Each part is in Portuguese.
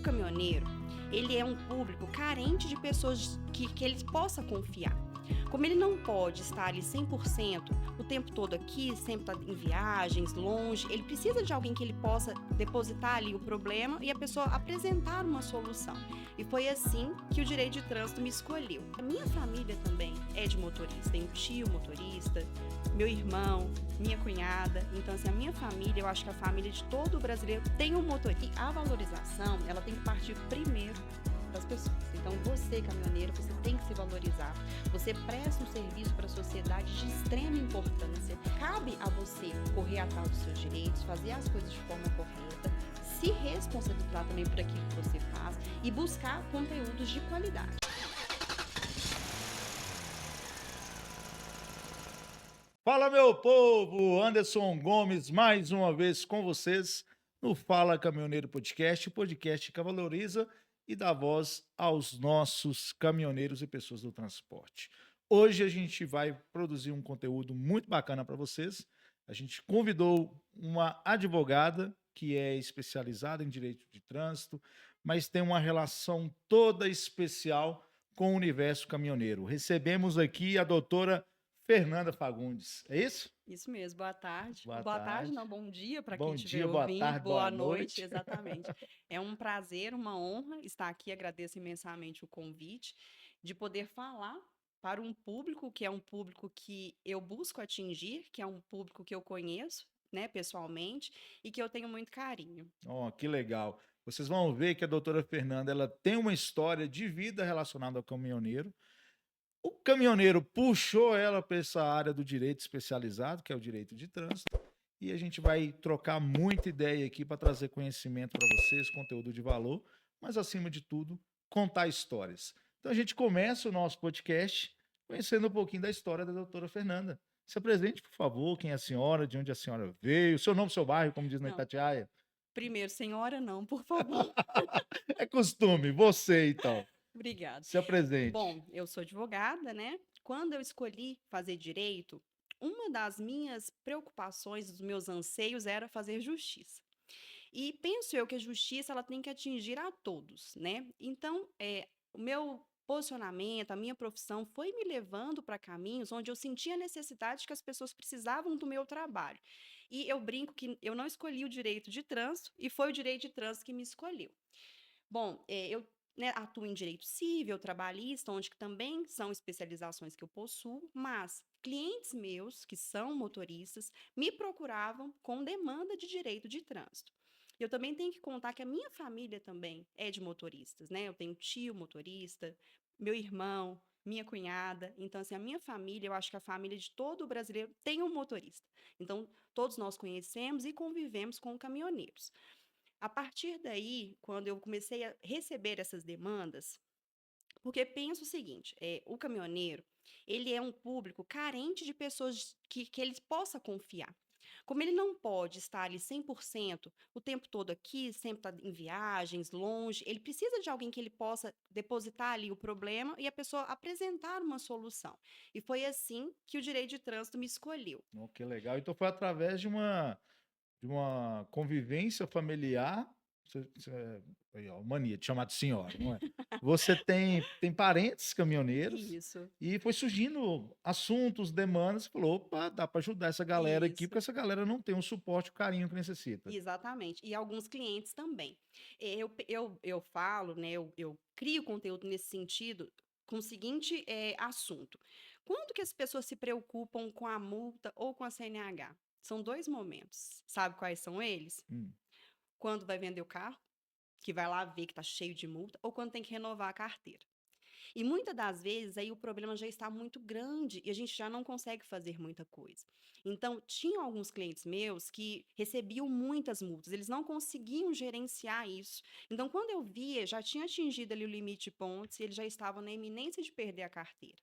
o caminhoneiro, ele é um público carente de pessoas que ele possa confiar. Como ele não pode estar ali 100% o tempo todo aqui, sempre está em viagens, longe, ele precisa de alguém que ele possa depositar ali o problema e a pessoa apresentar uma solução. E foi assim que o direito de trânsito me escolheu. A minha família também é de motorista, tem um tio motorista, meu irmão, minha cunhada. Então, assim, a minha família, eu acho que a família de todo brasileiro tem um motorista. E a valorização, ela tem que partir primeiro das pessoas. Então, você, caminhoneiro, você tem que se valorizar. Você presta um serviço para a sociedade de extrema importância. Cabe a você correr atrás dos seus direitos, fazer as coisas de forma correta, se responsabilizar também por aquilo que você faz e buscar conteúdos de qualidade. Fala, meu povo! Anderson Gomes, mais uma vez com vocês no Fala Caminhoneiro Podcast, o podcast que valoriza e dá voz aos nossos caminhoneiros e pessoas do transporte. Hoje a gente vai produzir um conteúdo muito bacana para vocês. A gente convidou uma advogada que é especializada em direito de trânsito, mas tem uma relação toda especial com o universo caminhoneiro. Recebemos aqui a doutora Fernanda Fagundes, é isso? Isso mesmo, boa tarde. Boa Boa tarde, tarde. não, bom dia para quem Bom estiver dia, boa ouvindo, tarde, boa boa noite, noite. exatamente. É um prazer, uma honra estar aqui, agradeço imensamente o convite, de poder falar para um público que é um público que eu busco atingir, que é um público que eu conheço, né, pessoalmente, e que eu tenho muito carinho. Oh, que legal. Vocês vão ver que a doutora Fernanda ela tem uma história de vida relacionada ao caminhoneiro. O caminhoneiro puxou ela para essa área do direito especializado, que é o direito de trânsito, e a gente vai trocar muita ideia aqui para trazer conhecimento para vocês, conteúdo de valor, mas acima de tudo, contar histórias. Então a gente começa o nosso podcast conhecendo um pouquinho da história da doutora Fernanda. Se apresente, por favor, quem é a senhora, de onde a senhora veio, seu nome, seu bairro, como diz na Não, Itatiaia. primeiro, senhora, não, por favor. É costume, você então. Obrigada. Se apresente. Bom, eu sou advogada, né? Quando eu escolhi fazer direito, uma das minhas preocupações, dos meus anseios era fazer justiça. E penso eu que a justiça ela tem que atingir a todos, né? Então, o meu posicionamento, a minha profissão foi me levando para caminhos onde eu sentia a necessidade que as pessoas precisavam do meu trabalho. E eu brinco que eu não escolhi o direito de trânsito e foi o direito de trânsito que me escolheu. Bom, eu, né, atuo em direito civil, trabalhista, onde que também são especializações que eu possuo, mas clientes meus, que são motoristas, me procuravam com demanda de direito de trânsito. Eu também tenho que contar que a minha família também é de motoristas, né? Eu tenho tio motorista, meu irmão, minha cunhada. Então, assim, a minha família, eu acho que a família de todo brasileiro tem um motorista. Então, todos nós conhecemos e convivemos com caminhoneiros. A partir daí, quando eu comecei a receber essas demandas, porque penso o seguinte, o caminhoneiro, ele é um público carente de pessoas que ele possa confiar. Como ele não pode estar ali 100% o tempo todo aqui, sempre está em viagens, longe, ele precisa de alguém que ele possa depositar ali o problema e a pessoa apresentar uma solução. E foi assim que o direito de trânsito me escolheu. Oh, que legal. Então foi através de uma convivência familiar. Aí, ó, mania de chamar de senhora, não é? Você tem parentes caminhoneiros Isso, e foi surgindo assuntos, demandas, e falou: opa, dá para ajudar essa galera aqui, porque isso. essa galera não tem o suporte, o carinho que necessita. Exatamente, e alguns clientes também. Eu falo, né, eu crio conteúdo nesse sentido com o seguinte, assunto: quando que as pessoas se preocupam com a multa ou com a CNH? São 2 momentos. Sabe quais são eles? Hum. Quando vai vender o carro, que vai lá ver que está cheio de multa, ou quando tem que renovar a carteira. E muitas das vezes aí o problema já está muito grande e a gente já não consegue fazer muita coisa. Então, tinham alguns clientes meus que recebiam muitas multas, eles não conseguiam gerenciar isso. Então, quando eu via, já tinha atingido ali o limite de pontos e eles já estavam na iminência de perder a carteira.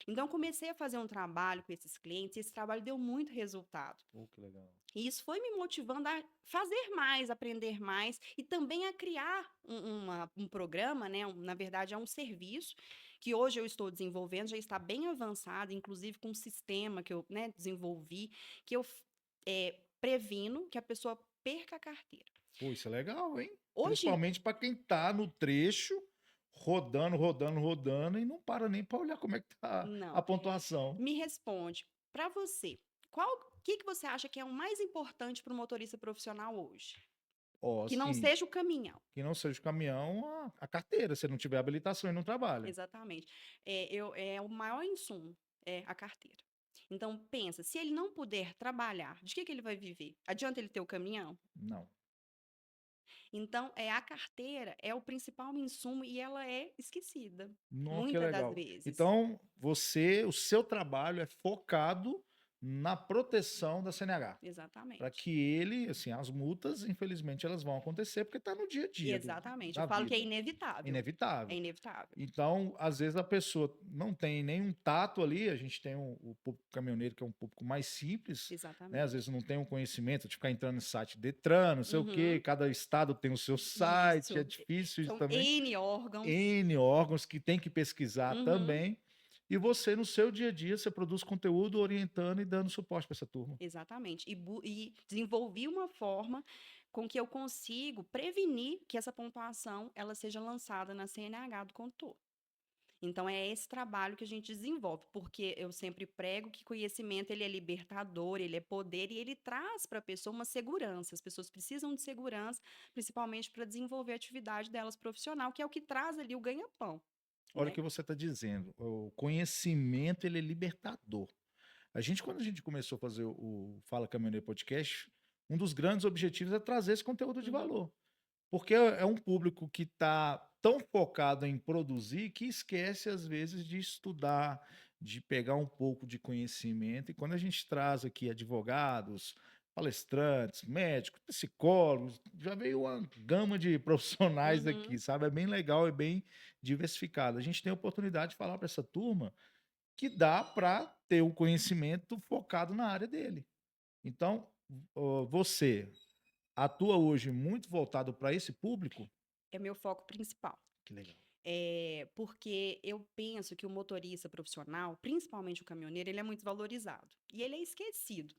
Então, comecei a fazer um trabalho com esses clientes e esse trabalho deu muito resultado. Oh, que legal. E isso foi me motivando a fazer mais, aprender mais e também a criar um programa, né? Na verdade, é um serviço que hoje eu estou desenvolvendo, já está bem avançado, inclusive com um sistema que eu, né, desenvolvi, que eu previno que a pessoa perca a carteira. Pô, isso é legal, hein? Hoje, Principalmente para quem tá no trecho, rodando, rodando, rodando e não para nem para olhar como é que tá a não. pontuação. Me responde, para você, o que você acha que é o mais importante para o motorista profissional hoje? Ó, Que não assim, seja o caminhão. que não seja o caminhão, a carteira, se não tiver habilitação e não trabalha. Exatamente. É o maior insumo, é a carteira. Então, pensa, se ele não puder trabalhar, de que ele vai viver? Adianta ele ter o caminhão? Não. Então, a carteira é o principal insumo e ela é esquecida, Não, que muitas das legal. vezes. Então, o seu trabalho é focado na proteção da CNH. Para Exatamente. que ele, assim, as multas, infelizmente, elas vão acontecer porque está no dia a dia Exatamente. Eu da falo que é vida. inevitável. É Inevitável. inevitável. Então, às vezes a pessoa não tem nenhum tato ali, a gente tem o público caminhoneiro que é um público mais simples, né? Às Exatamente. vezes não tem um conhecimento de ficar entrando no site Detran, não sei o quê, Uhum. cada estado tem o seu site, é Isso. difícil isso São também. N órgãos. N órgãos que tem que pesquisar Uhum. também. E você, no seu dia a dia, você produz conteúdo orientando e dando suporte para essa turma. Exatamente. E desenvolvi uma forma com que eu consigo prevenir que essa pontuação ela seja lançada na CNH do condutor. Então é esse trabalho que a gente desenvolve, porque eu sempre prego que conhecimento ele é libertador, ele é poder e ele traz para a pessoa uma segurança. As pessoas precisam de segurança, principalmente para desenvolver a atividade delas profissional, que é o que traz ali o ganha-pão, Olha o né? que você está dizendo. O conhecimento, ele é libertador. Quando a gente começou a fazer o Fala Caminhoneiro Podcast, um dos grandes objetivos é trazer esse conteúdo de Uhum, valor. Porque é um público que está tão focado em produzir que esquece, às vezes, de estudar, de pegar um pouco de conhecimento. E quando a gente traz aqui advogados, palestrantes, médicos, psicólogos, já veio uma gama de profissionais aqui, uhum, sabe? É bem legal e bem diversificado. A gente tem a oportunidade de falar para essa turma que dá para ter o conhecimento focado na área dele. Então, você atua hoje muito voltado para esse público? é meu foco principal. Que legal. Porque eu penso que o motorista profissional, principalmente o caminhoneiro, ele é muito valorizado e ele é esquecido.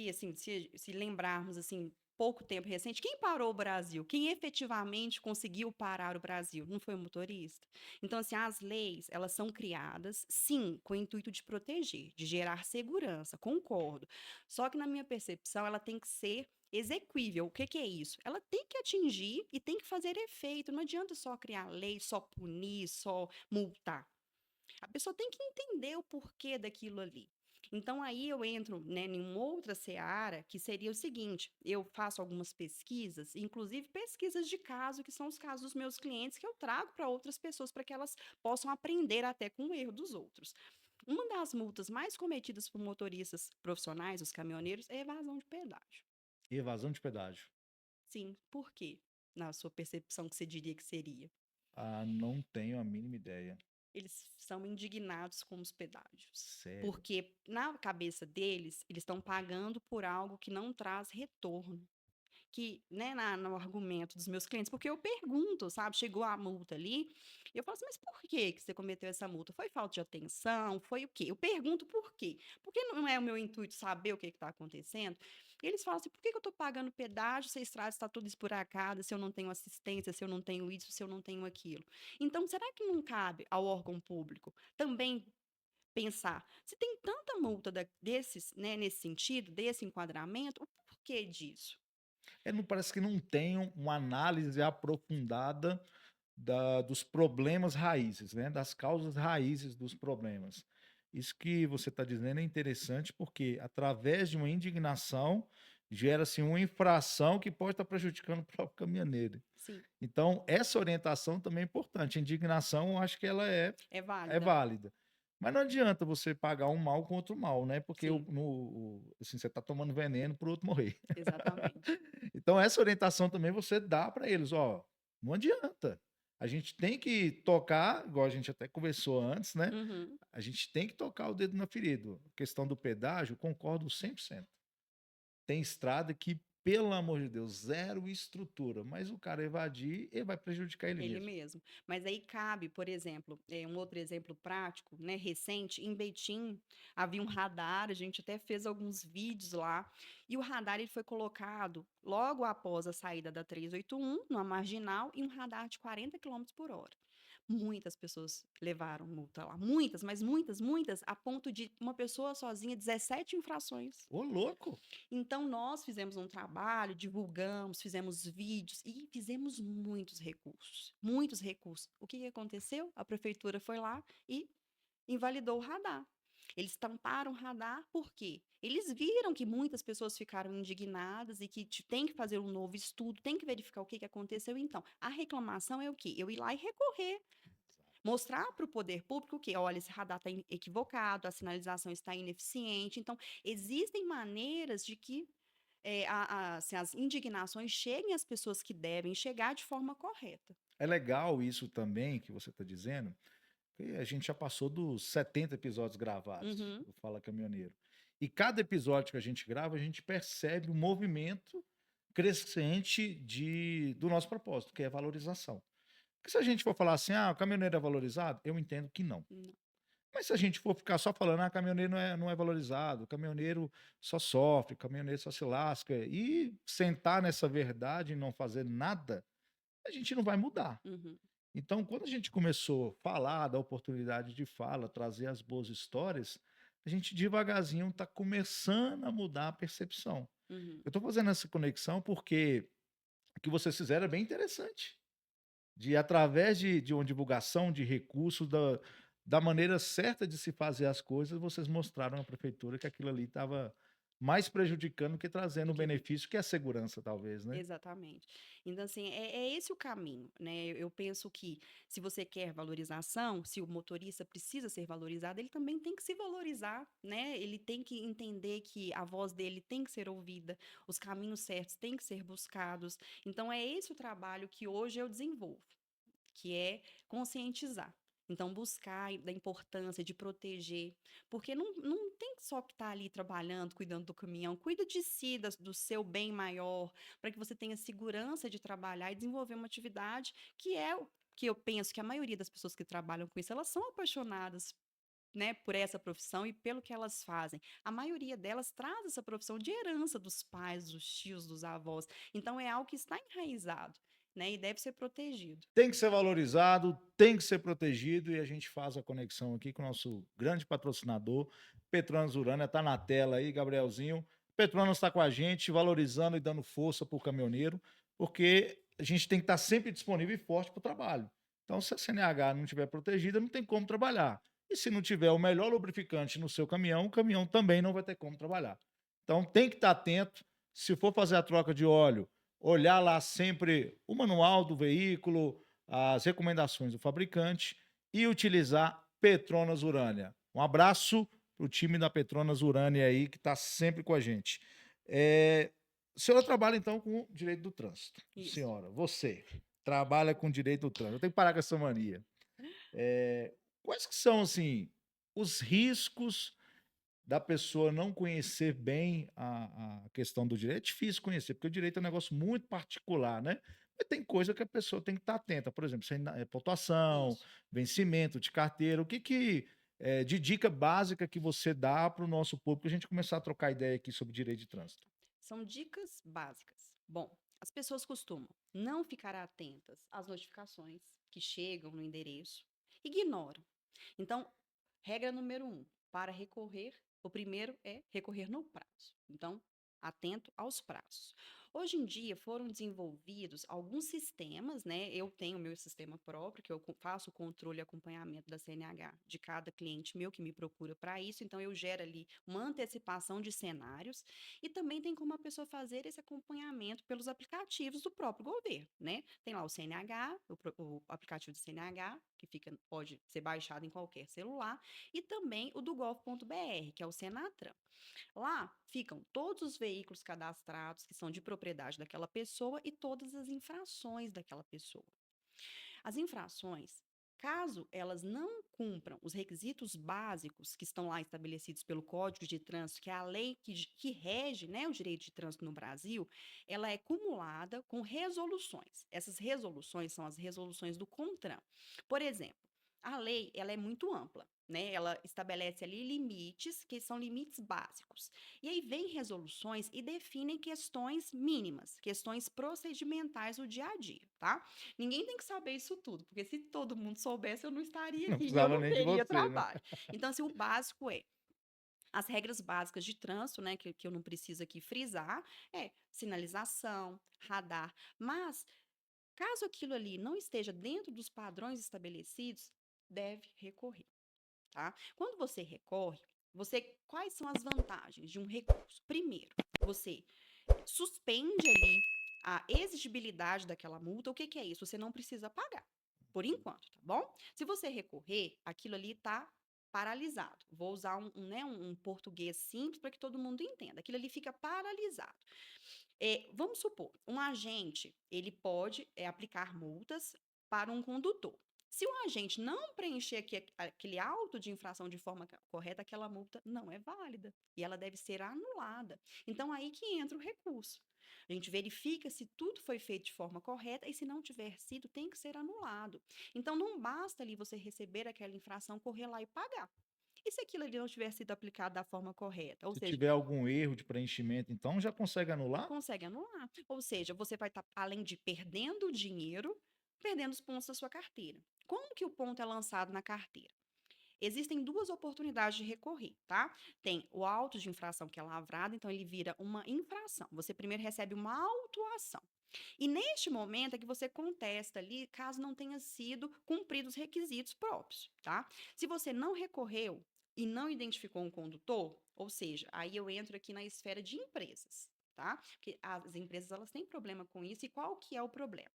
Assim, se lembrarmos, assim, pouco tempo recente, quem parou o Brasil? Quem efetivamente conseguiu parar o Brasil? Não foi o motorista? Então, assim, as leis, elas são criadas, sim, com o intuito de proteger, de gerar segurança, concordo. Só que, na minha percepção, ela tem que ser exequível. O que que é isso? Ela tem que atingir e tem que fazer efeito. Não adianta só criar lei, só punir, só multar. A pessoa tem que entender o porquê daquilo ali. Então, aí eu entro, né, em uma outra seara, que seria o seguinte: eu faço algumas pesquisas, inclusive pesquisas de caso, que são os casos dos meus clientes, que eu trago para outras pessoas para que elas possam aprender até com o erro dos outros. Uma das multas mais cometidas por motoristas profissionais, os caminhoneiros, é evasão de pedágio. Evasão de pedágio. Sim, por quê? Na sua percepção, que você diria que seria? Ah, não tenho a mínima ideia. Eles são indignados com os pedágios. Sério. Porque na cabeça deles, eles estão pagando por algo que não traz retorno. Que, né, no argumento dos meus clientes, porque eu pergunto, sabe? Chegou a multa ali, e eu falo assim, mas por que que você cometeu essa multa? Foi falta de atenção? Foi o quê? Eu pergunto por quê? Porque não é o meu intuito saber o que está acontecendo. E eles falam assim, por que que eu estou pagando pedágio se a estrada está toda esburacada, se eu não tenho assistência, se eu não tenho isso, se eu não tenho aquilo? Então, será que não cabe ao órgão público também pensar, se tem tanta multa desses, né, nesse sentido, desse enquadramento, o porquê disso? Não parece que não tem uma análise aprofundada dos problemas raízes, né? Das causas raízes dos problemas. Isso que você está dizendo é interessante porque, através de uma indignação, gera-se uma infração que pode estar prejudicando o próprio caminhoneiro. Sim, Então, essa orientação também é importante. A indignação, eu acho que ela é é válida. válida. Mas não adianta você pagar um mal com outro mal, né? Porque Sim, assim, você está tomando veneno para o outro morrer. exatamente. Então, essa orientação também você dá para eles, ó, não adianta. A gente tem que tocar, igual a gente até conversou antes, né? Uhum, A gente tem que tocar o dedo na ferida. A questão do pedágio, concordo 100%. Tem estrada que pelo amor de Deus, zero estrutura, mas o cara evadir, ele vai prejudicar ele Ele mesmo. mesmo. Mas aí cabe, por exemplo, um outro exemplo prático, né, recente, em Betim havia um radar, a gente até fez alguns vídeos lá, e o radar ele foi colocado logo após a saída da 381, numa marginal, e um radar de 40 quilômetros por hora. Muitas pessoas levaram multa lá, muitas, mas muitas, muitas, a ponto de uma pessoa sozinha, 17 infrações. Ô, louco! Então, nós fizemos um trabalho, divulgamos, fizemos vídeos e fizemos muitos recursos. Muitos recursos. O que que aconteceu? A prefeitura foi lá e invalidou o radar. Eles tamparam o radar porque eles viram que muitas pessoas ficaram indignadas e que tem que fazer um novo estudo, tem que verificar o que que aconteceu. Então, a reclamação é o quê? Eu ir lá e recorrer. Mostrar para o poder público que, olha, esse radar está equivocado, a sinalização está ineficiente. Então, existem maneiras de que assim, as indignações cheguem às pessoas que devem chegar de forma correta. É legal isso também que você está dizendo, porque a gente já passou dos 70 episódios gravados Uhum, do Fala Caminhoneiro. E cada episódio que a gente grava, a gente percebe um movimento crescente do nosso propósito, que é a valorização. Porque se a gente for falar assim, o caminhoneiro é valorizado, eu entendo que não. não. Mas se a gente for ficar só falando, caminhoneiro não é valorizado, caminhoneiro só sofre, caminhoneiro só se lasca, e sentar nessa verdade e não fazer nada, a gente não vai mudar. Uhum, Então, quando a gente começou a falar da oportunidade de fala, trazer as boas histórias, a gente devagarzinho está começando a mudar a percepção. uhum. Eu estou fazendo essa conexão porque o que vocês fizeram é bem interessante. De através de uma divulgação de recursos, da maneira certa de se fazer as coisas, vocês mostraram à prefeitura que aquilo ali estava mais prejudicando que trazendo Do um que benefício, que é a segurança, talvez, né? exatamente. Então, assim, é esse o caminho, né? Eu penso que se você quer valorização, se o motorista precisa ser valorizado, ele também tem que se valorizar, né? Ele tem que entender que a voz dele tem que ser ouvida, os caminhos certos têm que ser buscados. Então, é esse o trabalho que hoje eu desenvolvo, que é conscientizar. Então, buscar da importância de proteger, porque não tem só que estar ali trabalhando, cuidando do caminhão, cuida de si, do seu bem maior, para que você tenha segurança de trabalhar e desenvolver uma atividade que é o que eu penso que a maioria das pessoas que trabalham com isso, elas são apaixonadas, né, por essa profissão e pelo que elas fazem. A maioria delas traz essa profissão de herança dos pais, dos tios, dos avós. Então, é algo que está enraizado, né, e deve ser protegido. Tem que ser valorizado, tem que ser protegido, e a gente faz a conexão aqui com o nosso grande patrocinador, Petronas Urânia, está na tela aí, Gabrielzinho. Petronas está com a gente, valorizando e dando força para o caminhoneiro, porque a gente tem que estar sempre disponível e forte para o trabalho. Então, se a CNH não estiver protegida, não tem como trabalhar. E se não tiver o melhor lubrificante no seu caminhão, o caminhão também não vai ter como trabalhar. Então, tem que estar atento. Se for fazer a troca de óleo, olhar lá sempre o manual do veículo, as recomendações do fabricante e utilizar Petronas Urânia. Um abraço para o time da Petronas Urânia aí, que está sempre com a gente. A senhora trabalha então com direito do trânsito. Isso. Senhora, você trabalha com direito do trânsito. Eu tenho que parar com essa mania. Quais que são, assim, os riscos da pessoa não conhecer bem a questão do direito? É difícil conhecer, porque o direito é um negócio muito particular, né? Mas tem coisa que a pessoa tem que estar atenta, por exemplo, pontuação, Isso. vencimento de carteira, o que de dica básica que você dá para o nosso público, a gente começar a trocar ideia aqui sobre direito de trânsito? São dicas básicas. Bom, as pessoas costumam não ficar atentas às notificações que chegam no endereço, ignoram. Então, regra número um, para recorrer, o primeiro é recorrer no prazo. Então, atento aos prazos. Hoje em dia foram desenvolvidos alguns sistemas, né? Eu tenho o meu sistema próprio, que eu faço o controle e acompanhamento da CNH de cada cliente meu que me procura para isso. Então, eu gero ali uma antecipação de cenários e também tem como a pessoa fazer esse acompanhamento pelos aplicativos do próprio governo, né? Tem lá o CNH, o aplicativo do CNH, que pode ser baixado em qualquer celular, e também o do gov.br, que é o Senatran. Lá ficam todos os veículos cadastrados que são de propriedade daquela pessoa e todas as infrações daquela pessoa. As infrações Caso elas não cumpram os requisitos básicos que estão lá estabelecidos pelo Código de Trânsito, que é a lei que rege, né, o direito de trânsito no Brasil, ela é cumulada com resoluções. Essas resoluções são as resoluções do CONTRAN. Por exemplo, a lei ela é muito ampla, né? Ela estabelece ali limites que são limites básicos. E aí vem resoluções e definem questões mínimas, questões procedimentais do dia a dia, tá? Ninguém tem que saber isso tudo, porque se todo mundo soubesse, eu não estaria Não aqui e eu precisava não nem de teria você, né? trabalho. Então, assim, o básico é as regras básicas de trânsito, né, que eu não preciso aqui frisar, é sinalização, radar, mas caso aquilo ali não esteja dentro dos padrões estabelecidos, deve recorrer, tá? Quando você recorre, quais são as vantagens de um recurso? Primeiro, você suspende ali a exigibilidade daquela multa. O que que é isso? Você não precisa pagar, por enquanto, tá bom? Se você recorrer, aquilo ali está paralisado. Vou usar né, um português simples para que todo mundo entenda. Aquilo ali fica paralisado. Vamos supor, um agente, ele pode aplicar multas para um condutor. Se o agente não preencher aquele auto de infração de forma correta, aquela multa não é válida e ela deve ser anulada. Então, aí que entra o recurso. A gente verifica se tudo foi feito de forma correta e se não tiver sido, tem que ser anulado. Então, não basta ali você receber aquela infração, correr lá e pagar. E se aquilo ali não tiver sido aplicado da forma correta? Ou Se seja, tiver algum erro de preenchimento, então já consegue anular? consegue anular. Ou seja, você vai estar, além de perdendo o dinheiro, perdendo os pontos da sua carteira. Como que o ponto é lançado na carteira? Existem duas oportunidades de recorrer, tá? Tem o auto de infração que é lavrado, então ele vira uma infração. Você primeiro recebe uma autuação. E neste momento é que você contesta ali, caso não tenha sido cumpridos os requisitos próprios, tá? Se você não recorreu e não identificou um condutor, ou seja, aí eu entro aqui na esfera de empresas, tá? Porque as empresas elas têm problema com isso e qual que é o problema?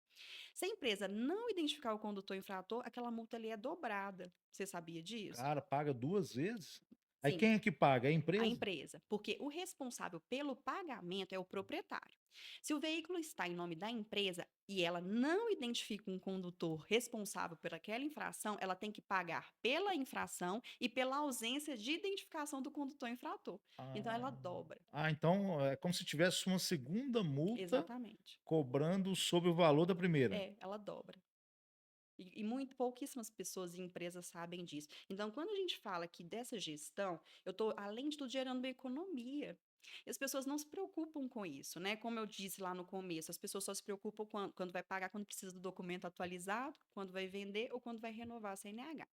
Se a empresa não identificar o condutor infrator, aquela multa ali é dobrada. Você sabia disso? Cara, paga 2 vezes? Aí Sim, quem é que paga? É a a empresa? empresa, porque o responsável pelo pagamento é o proprietário. Se o veículo está em nome da empresa e ela não identifica um condutor responsável por aquela infração, ela tem que pagar pela infração e pela ausência de identificação do condutor infrator. Então ela Ah. dobra. Ah, então é como se tivesse uma segunda multa Exatamente. cobrando sobre o valor da primeira. Ela dobra. E muito pouquíssimas pessoas e empresas sabem disso. Então, quando a gente fala aqui dessa gestão, eu estou, além de tudo, gerando uma economia. E as pessoas não se preocupam com isso, né? Como eu disse lá no começo, as pessoas só se preocupam quando vai pagar, quando precisa do documento atualizado, quando vai vender ou quando vai renovar a CNH.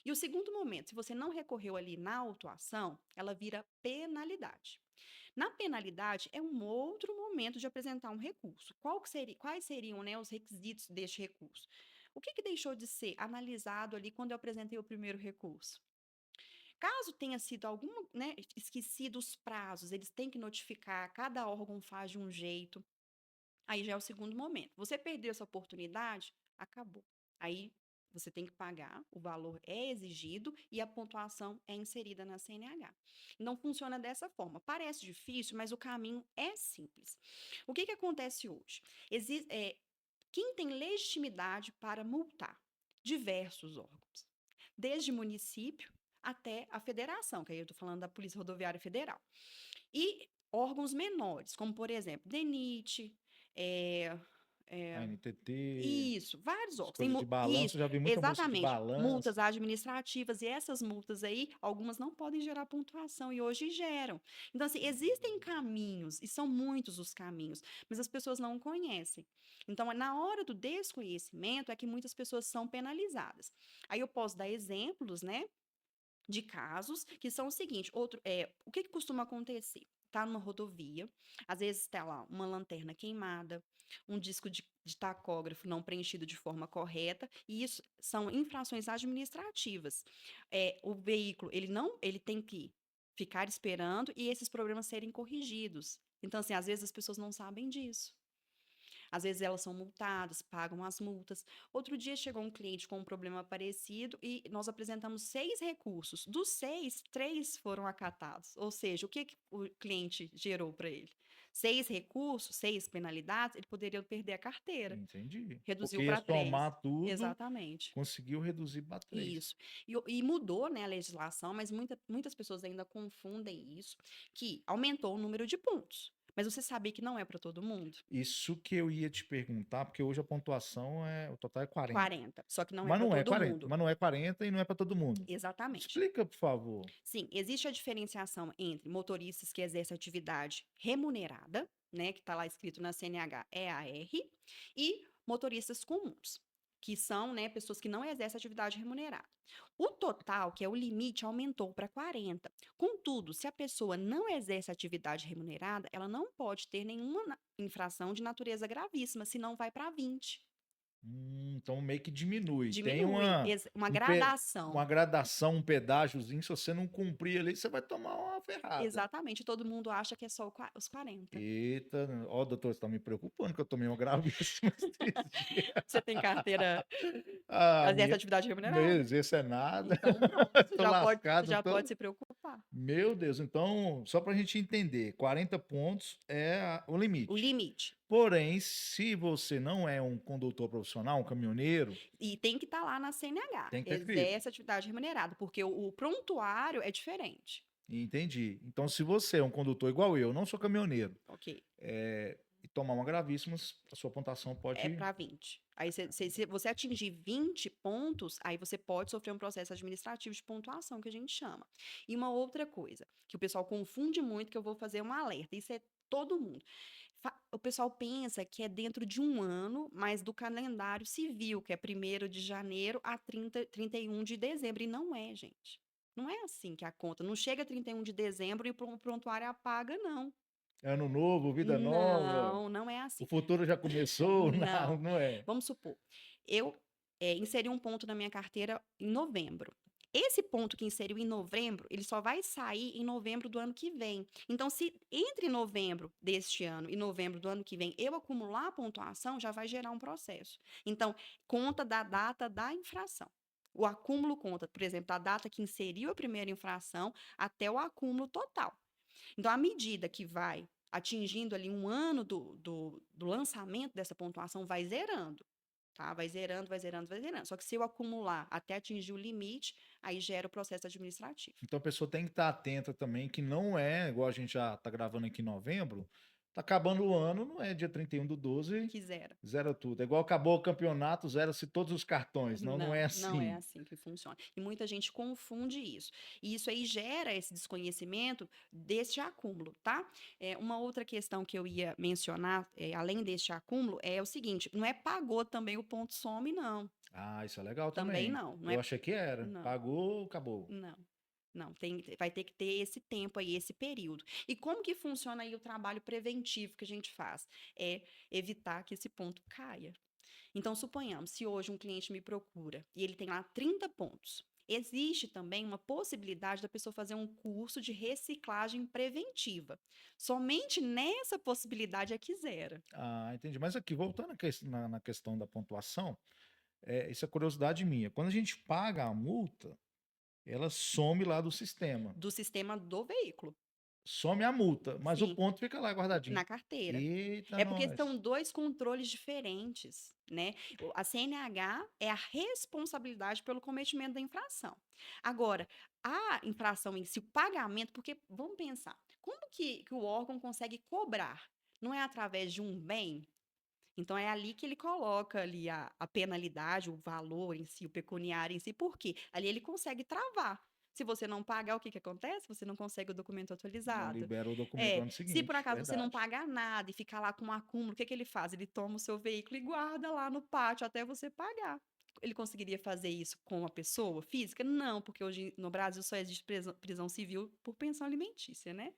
E o segundo momento, se você não recorreu ali na autuação, ela vira penalidade. Na penalidade, é um outro momento de apresentar um recurso. Quais seriam, né, os requisitos deste recurso? O que deixou de ser analisado ali quando eu apresentei o primeiro recurso? Caso tenha sido alguma, né, esquecido os prazos, eles têm que notificar, cada órgão faz de um jeito. Aí já é o segundo momento. Você perdeu essa oportunidade, acabou. Aí você tem que pagar, o valor é exigido e a pontuação é inserida na CNH. Não funciona dessa forma. Parece difícil, mas o caminho é simples. O que acontece hoje? Quem tem legitimidade para multar? Diversos órgãos, desde município até a federação, que aí eu estou falando da Polícia Rodoviária Federal. E órgãos menores, como por exemplo, DENIT, é, A é, NTT, isso, vários as órgãos. Tem coisas de balanço, isso, eu já vi muita moça de exatamente. balanço. Multas administrativas, e essas multas aí, algumas não podem gerar pontuação, e hoje geram. Então, assim, existem caminhos, e são muitos os caminhos, mas as pessoas não conhecem. Então, na hora do desconhecimento, é que muitas pessoas são penalizadas. Aí eu posso dar exemplos, né? De casos que são o seguinte, o que costuma acontecer? Tá numa rodovia, às vezes está lá uma lanterna queimada, um disco de tacógrafo não preenchido de forma correta, e isso são infrações administrativas. O veículo, ele tem que ficar esperando e esses problemas serem corrigidos. Então, assim, às vezes as pessoas não sabem disso. Às vezes elas são multadas, pagam as multas. Outro dia chegou um cliente com um problema parecido e nós apresentamos 6 recursos. Dos 6, 3 foram acatados. Ou seja, o que o cliente gerou para ele? 6 recursos, 6 penalidades, ele poderia perder a carteira. Entendi. Reduziu Porque ia para 3. somar tudo, Exatamente. conseguiu reduzir para 3. Isso. E mudou, né, a legislação, mas muitas pessoas ainda confundem isso, que aumentou o número de pontos. Mas você sabia que não é para todo mundo? Isso que eu ia te perguntar, porque hoje a pontuação o total é 40. 40, só que não é Mas para não é todo 40, mundo. mas não é 40 e não é para todo mundo. Exatamente. Explica, por favor. Sim, existe a diferenciação entre motoristas que exercem atividade remunerada, né, que está lá escrito na CNH, EAR, e motoristas comuns, que são, né, pessoas que não exercem atividade remunerada. O total, que é o limite, aumentou para 40. Contudo, se a pessoa não exerce atividade remunerada, ela não pode ter nenhuma infração de natureza gravíssima, senão vai para 20. Então meio que diminui. Tem Diminui, uma uma gradação. gradação, um pedágiozinho. Se você não cumprir ali, você vai tomar uma ferrada. Exatamente, todo mundo acha que é só os 40. Eita, ó, doutor, você tá me preocupando que eu tomei uma gravíssima esses dias. Você tem carteira, Ah, exerce minha, atividade não remunerada? exerço é nada. Então pronto, Tô você lascado, já pode tô. se preocupar. Meu Deus, então, só pra gente entender, 40 pontos é o O limite. limite. Porém, se você não é um condutor profissional, um caminhoneiro, E tem que estar lá na CNH, tem que estar escrito. exerce atividade remunerada, porque o prontuário é diferente. Entendi. Então, se você é um condutor igual eu, não sou caminhoneiro, Ok, e tomar uma gravíssima, a sua pontuação é pode. para 20. Aí, se você atingir 20 pontos, aí você pode sofrer um processo administrativo de pontuação, que a gente chama. E uma outra coisa, que o pessoal confunde muito, que eu vou fazer um alerta, isso é todo mundo. O pessoal pensa que é dentro de um ano, mas do calendário civil, que é 1º de janeiro a 31 de dezembro. E não é, gente. Não é assim que a conta. Não chega 31 de dezembro e o prontuário apaga, não. Ano novo, vida nova, Não, não é o assim. futuro já começou? Não, Não. não é. Vamos supor, eu inseri um ponto na minha carteira em novembro. Esse ponto que inseriu em novembro, ele só vai sair em novembro do ano que vem. Então, se entre novembro deste ano e novembro do ano que vem eu acumular a pontuação, já vai gerar um processo. Então, conta da data da infração. O acúmulo conta, por exemplo, da data que inseriu a primeira infração até o acúmulo total. Então, à medida que vai atingindo ali um ano do lançamento dessa pontuação, vai zerando, tá? Vai zerando, vai zerando, vai zerando. Só que se eu acumular até atingir o limite, aí gera o processo administrativo. Então a pessoa tem que estar atenta também, que não é, igual a gente já está gravando aqui em novembro, tá acabando o ano, não é dia 31/12, Que zera. zera tudo. É igual acabou o campeonato, zera-se todos os cartões. Não, não é Não, não é assim. assim que funciona. E muita gente confunde isso. E isso aí gera esse desconhecimento deste acúmulo, tá? Uma outra questão que eu ia mencionar, além deste acúmulo, é o seguinte: não é pagou também o ponto some, não. Ah, isso é legal Também também. não. Não Eu é. achei que era. Não. Pagou, acabou. Não, não, vai ter que ter esse tempo aí, esse período. E como que funciona aí o trabalho preventivo que a gente faz? É evitar que esse ponto caia. Então, suponhamos, se hoje um cliente me procura e ele tem lá 30 pontos, existe também uma possibilidade da pessoa fazer um curso de reciclagem preventiva. Somente nessa possibilidade é que zera. Ah, entendi. Mas aqui, voltando na questão da pontuação, isso é curiosidade minha. Quando a gente paga a multa, ela some lá do sistema. Do sistema do veículo. Some a multa, mas o Sim. ponto fica lá guardadinho. Na carteira. Eita, É porque são nós. 2 controles diferentes, né. A CNH é a responsabilidade pelo cometimento da infração. Agora, a infração em si, o pagamento, porque vamos pensar, como que o órgão consegue cobrar? Não é através de um bem? Então é ali que ele coloca ali a penalidade, o valor em si, o pecuniário em si, por quê? Ali ele consegue travar. Se você não pagar, o que que acontece? Você não consegue o documento Não atualizado. libera o documento no ano Se por seguinte, acaso você não verdade. pagar nada e ficar lá com um acúmulo, o que que ele faz? Ele toma o seu veículo e guarda lá no pátio até você pagar. Ele conseguiria fazer isso com uma pessoa física? Não, porque hoje no Brasil só existe prisão civil por pensão alimentícia, né?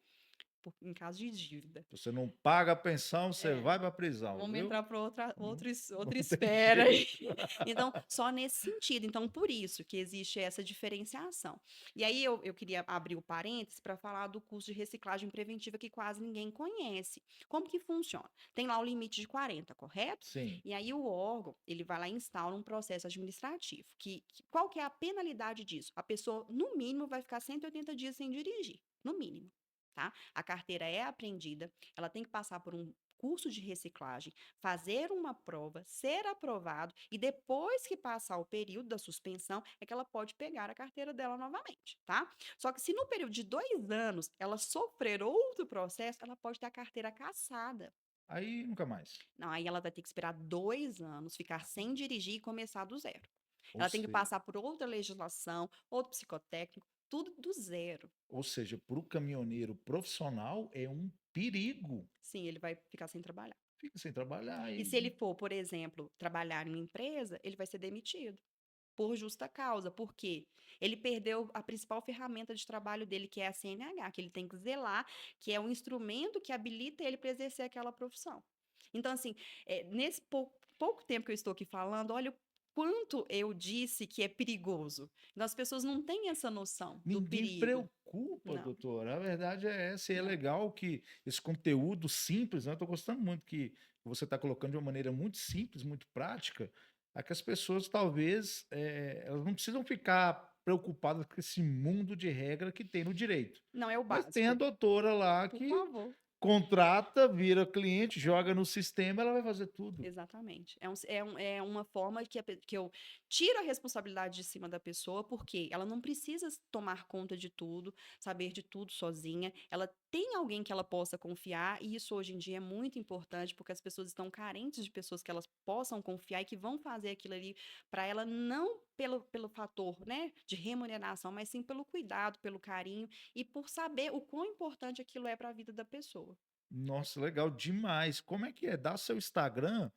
Em caso de dívida. Se você não paga a pensão, você É. vai pra prisão, Vamos viu? entrar para outra, Não, outra não tem esfera aí. jeito. Então, só nesse sentido. Então, por isso que existe essa diferenciação. E aí, eu queria abrir o parênteses para falar do curso de reciclagem preventiva que quase ninguém conhece. Como que funciona? Tem lá o limite de 40, correto? Sim. E aí, o órgão, ele vai lá e instaura um processo administrativo. Qual que é a penalidade disso? A pessoa, no mínimo, vai ficar 180 dias sem dirigir. No mínimo. tá? A carteira é aprendida, ela tem que passar por um curso de reciclagem, fazer uma prova, ser aprovado e depois que passar o período da suspensão é que ela pode pegar a carteira dela novamente, tá? Só que se no período de 2 anos ela sofrer outro processo, ela pode ter a carteira cassada. Aí nunca mais. Não, aí ela vai ter que esperar 2 anos, ficar sem dirigir e começar do zero. Ou Ela tem que seja, passar por outra legislação, outro psicotécnico, tudo do zero. para o caminhoneiro profissional é um perigo. Sim, ele vai ficar sem trabalhar. Fica sem trabalhar E se ele for, por exemplo, trabalhar em uma empresa, ele vai ser demitido por justa causa. Por quê? Ele perdeu a principal ferramenta de trabalho dele, que é a CNH, que ele tem que zelar, que é um instrumento que habilita ele para exercer aquela profissão. Então, assim, nesse pouco tempo que eu estou aqui falando, olha o quanto eu disse que é perigoso. Então, as pessoas não têm essa noção do ninguém perigo. preocupa, Não, doutora. A verdade é essa, e é não. legal que esse conteúdo simples, né, eu tô gostando muito que você está colocando de uma maneira muito simples, muito prática, é que as pessoas talvez, elas não precisam ficar preocupadas com esse mundo de regra que tem no direito. Não é o Mas tem a básico. doutora lá Por que favor. contrata, vira cliente, joga no sistema, ela vai fazer tudo. Exatamente. É uma forma que eu tiro a responsabilidade de cima da pessoa, porque ela não precisa tomar conta de tudo, saber de tudo sozinha. Ela tem alguém que ela possa confiar, e isso hoje em dia é muito importante, porque as pessoas estão carentes de pessoas que elas possam confiar e que vão fazer aquilo ali para ela, não pelo fator, né, de remuneração, mas sim pelo cuidado, pelo carinho e por saber o quão importante aquilo é para a vida da pessoa. Nossa, legal demais. Como é que é? Dá seu Instagram,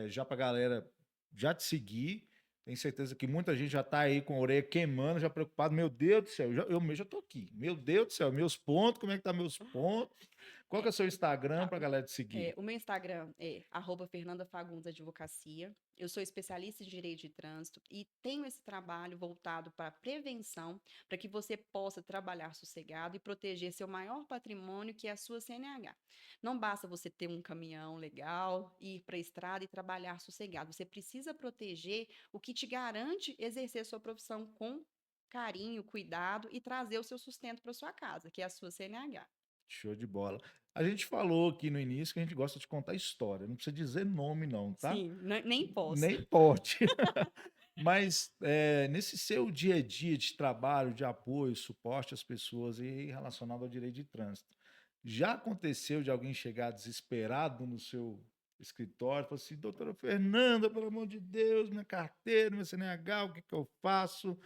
já pra galera já te seguir. Tenho certeza que muita gente já tá aí com a orelha queimando, já preocupado. Meu Deus do céu, eu mesmo já tô aqui. Meu Deus do céu, meus pontos, como é que tá meus pontos? Qual que é o seu Instagram Tá. pra galera te seguir? O meu Instagram é @fernandafagundes advocacia. Eu sou especialista em direito de trânsito e tenho esse trabalho voltado para prevenção, para que você possa trabalhar sossegado e proteger seu maior patrimônio, que é a sua CNH. Não basta você ter um caminhão legal, ir para a estrada e trabalhar sossegado. Você precisa proteger o que te garante exercer sua profissão com carinho, cuidado e trazer o seu sustento para sua casa, que é a sua CNH. Show de bola. A gente falou aqui no início que a gente gosta de contar história. Não precisa dizer nome, não, tá? Sim, nem posso. Nem pode. Mas, nesse seu dia a dia de trabalho, de apoio, suporte às pessoas e relacionado ao direito de trânsito, já aconteceu de alguém chegar desesperado no seu escritório e falar assim: doutora Fernanda, pelo amor de Deus, minha carteira, meu CNH, o que que eu faço?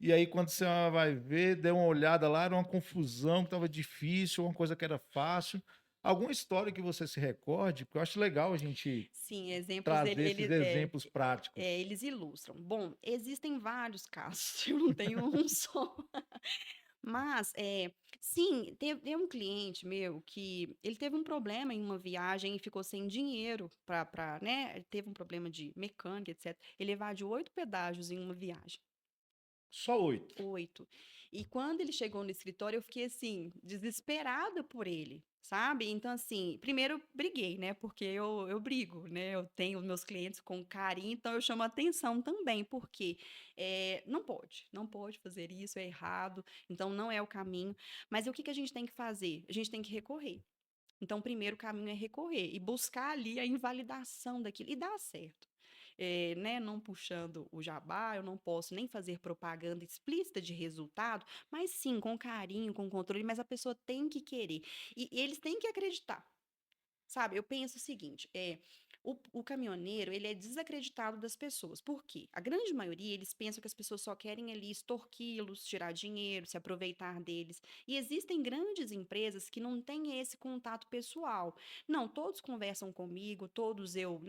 E aí, quando você vai ver, deu uma olhada lá, era uma confusão, que estava difícil, uma coisa que era fácil. Alguma história que você se recorde? Porque eu acho legal a gente Sim, exemplos trazer esses exemplos práticos. eles ilustram. Bom, existem vários casos, eu não tenho um só. Mas, sim, teve um cliente meu que ele teve um problema em uma viagem e ficou sem dinheiro para, né, teve um problema de mecânica, etc. Ele evadiu 8 pedágios em uma viagem. Só 8. 8. E quando ele chegou no escritório, eu fiquei, assim, desesperada por ele, sabe. Então, assim, primeiro eu briguei, né, porque eu brigo, né, eu tenho meus clientes com carinho, então eu chamo atenção também, porque, não pode fazer isso, é errado, então não é o caminho. Mas o que que a gente tem que fazer? A gente tem que recorrer. Então, o primeiro caminho é recorrer e buscar ali a invalidação daquilo, e dá certo. Né, não puxando o jabá, eu não posso nem fazer propaganda explícita de resultado, mas sim com carinho, com controle, mas a pessoa tem que querer. E eles têm que acreditar. Sabe, eu penso o seguinte, o caminhoneiro, ele é desacreditado das pessoas. Por quê? A grande maioria, eles pensam que as pessoas só querem ali extorquí-los, tirar dinheiro, se aproveitar deles. E existem grandes empresas que não têm esse contato pessoal. Não, todos conversam comigo, todos eu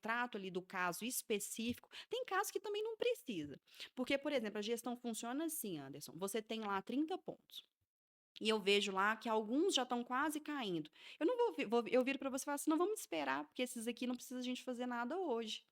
trato ali do caso específico. Tem casos que também não precisa. Porque, por exemplo, a gestão funciona assim, Anderson. Você tem lá 30 pontos. E eu vejo lá que alguns já estão quase caindo. Eu não eu viro para você e falo assim: "Não, vamos esperar, porque esses aqui não precisa a gente fazer nada hoje".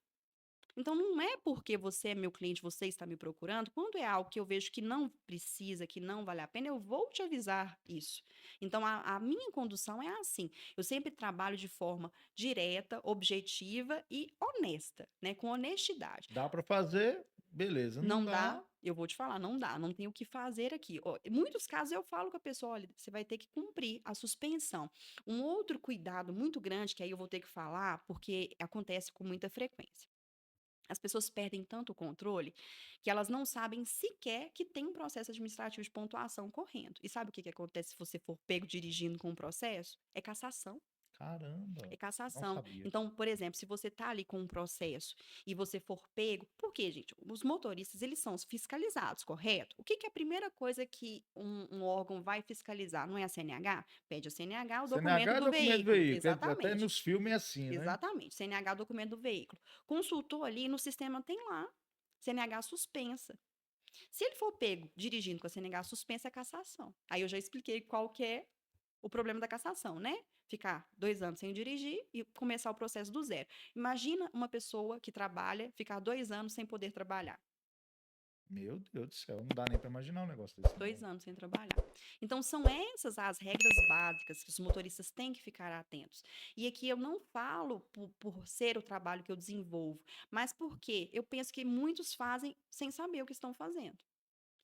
Então não é porque você é meu cliente, você está me procurando, quando é algo que eu vejo que não precisa, que não vale a pena, eu vou te avisar isso. Então a minha condução é assim, eu sempre trabalho de forma direta, objetiva e honesta, né, com honestidade. Dá para fazer, beleza. Não Não dá, dá, Eu vou te falar, não dá, não tem o que fazer aqui. Ó, em muitos casos eu falo com a pessoa, olha, você vai ter que cumprir a suspensão. Um outro cuidado muito grande, que aí eu vou ter que falar, porque acontece com muita frequência. As pessoas perdem tanto o controle que elas não sabem sequer que tem um processo administrativo de pontuação correndo. E sabe o que que acontece se você for pego dirigindo com um processo? É cassação. É Caramba, não cassação. sabia. Então, por exemplo, se você está ali com um processo e você for pego, por quê, gente? Os motoristas, eles são fiscalizados, correto? O que que é a primeira coisa que um órgão vai fiscalizar? Não é a CNH? Pede a CNH, o documento CNH é do documento de veículo. veículo, até Exatamente. nos filmes é assim, né? Exatamente. CNH, documento do veículo. Consultou ali, no sistema tem lá. CNH suspensa. Se ele for pego dirigindo com a CNH suspensa, é cassação. Aí eu já expliquei qual que é o problema da cassação, né? Ficar 2 anos sem dirigir e começar o processo do zero. Imagina uma pessoa que trabalha ficar 2 anos sem poder trabalhar. Meu Deus do céu, não dá nem para imaginar um negócio desse, Dois não. anos sem trabalhar. Então, são essas as regras básicas que os motoristas têm que ficar atentos. E aqui eu não falo por ser o trabalho que eu desenvolvo, mas porque eu penso que muitos fazem sem saber o que estão fazendo.